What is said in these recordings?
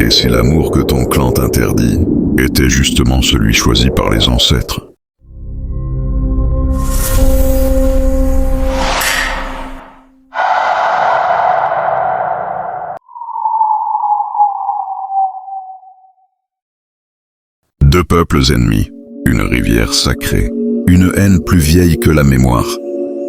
Et si l'amour que ton clan t'interdit était justement celui choisi par les ancêtres? Deux peuples ennemis, une rivière sacrée, une haine plus vieille que la mémoire.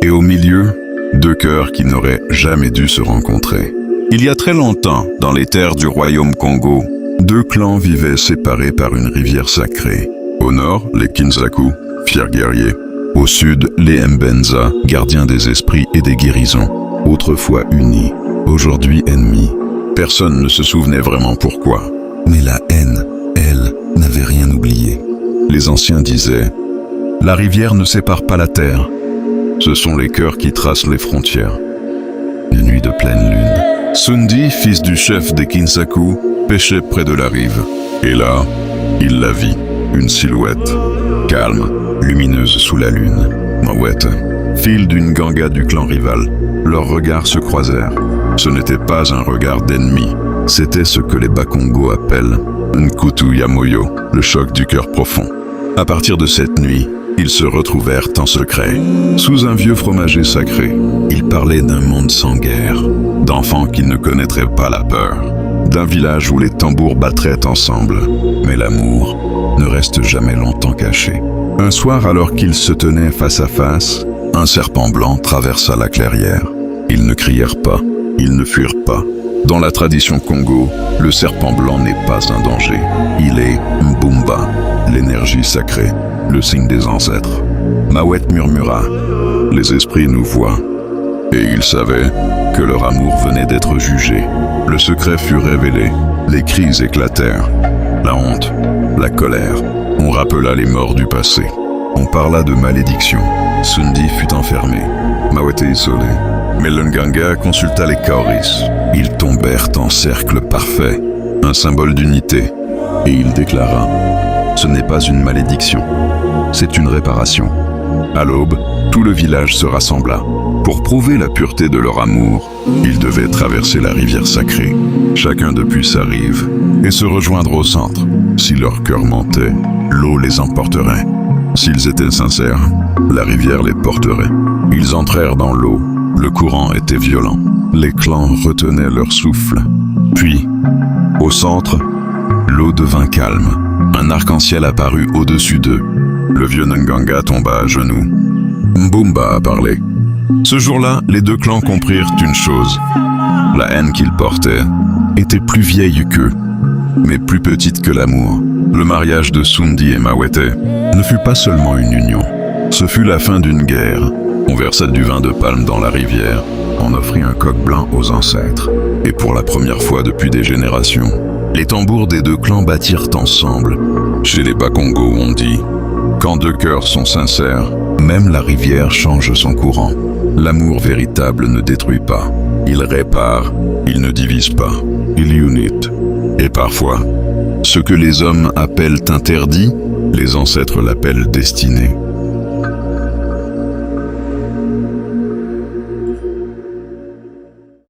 Et au milieu, deux cœurs qui n'auraient jamais dû se rencontrer. Il y a très longtemps, dans les terres du royaume Congo, deux clans vivaient séparés par une rivière sacrée. Au nord, les Kinsaku, fiers guerriers. Au sud, les Mbenza, gardiens des esprits et des guérisons. Autrefois unis, aujourd'hui ennemis. Personne ne se souvenait vraiment pourquoi. Mais la haine, elle, n'avait rien oublié. Les anciens disaient « La rivière ne sépare pas la terre. Ce sont les cœurs qui tracent les frontières. » Une nuit de pleine lune, Sundi, fils du chef des Kinsaku, pêchait près de la rive. Et là, il la vit, une silhouette, calme, lumineuse sous la lune. Mawete, fille d'une ganga du clan rival. Leurs regards se croisèrent. Ce n'était pas un regard d'ennemi, c'était ce que les Bakongo appellent Nkutu Yamoyo, le choc du cœur profond. À partir de cette nuit, ils se retrouvèrent en secret, sous un vieux fromager sacré. Ils parlaient d'un monde sans guerre, d'enfants qui ne connaîtraient pas la peur, d'un village où les tambours battraient ensemble. Mais l'amour ne reste jamais longtemps caché. Un soir, alors qu'ils se tenaient face à face, un serpent blanc traversa la clairière. Ils ne crièrent pas, ils ne fuirent pas. Dans la tradition Congo, le serpent blanc n'est pas un danger. Il est Mbumba, l'énergie sacrée, le signe des ancêtres. Mawete murmura « Les esprits nous voient ». Et ils savaient que leur amour venait d'être jugé. Le secret fut révélé, les cris éclatèrent. La honte, la colère, on rappela les morts du passé. On parla de malédiction. Sundi fut enfermé, Mawete isolé. Mais le Nganga consulta les Kaoris. Ils tombèrent en cercle parfait, un symbole d'unité. Et il déclara « Ce n'est pas une malédiction, c'est une réparation ». À l'aube, tout le village se rassembla. Pour prouver la pureté de leur amour, ils devaient traverser la rivière sacrée, chacun depuis sa rive, et se rejoindre au centre. Si leur cœur mentait, l'eau les emporterait. S'ils étaient sincères, la rivière les porterait. Ils entrèrent dans l'eau. Le courant était violent. Les clans retenaient leur souffle. Puis, au centre, l'eau devint calme. Un arc-en-ciel apparut au-dessus d'eux. Le vieux Nganga tomba à genoux. Mbumba a parlé. Ce jour-là, les deux clans comprirent une chose. La haine qu'ils portaient était plus vieille qu'eux, mais plus petite que l'amour. Le mariage de Sundi et Mawete ne fut pas seulement une union. Ce fut la fin d'une guerre. On versa du vin de palme dans la rivière. On offrit un coq blanc aux ancêtres. Et pour la première fois depuis des générations, les tambours des deux clans battirent ensemble. Chez les Bakongo, on dit « Quand deux cœurs sont sincères, même la rivière change son courant. L'amour véritable ne détruit pas. Il répare, il ne divise pas. Il unit. Et parfois, ce que les hommes appellent interdit, les ancêtres l'appellent destinée.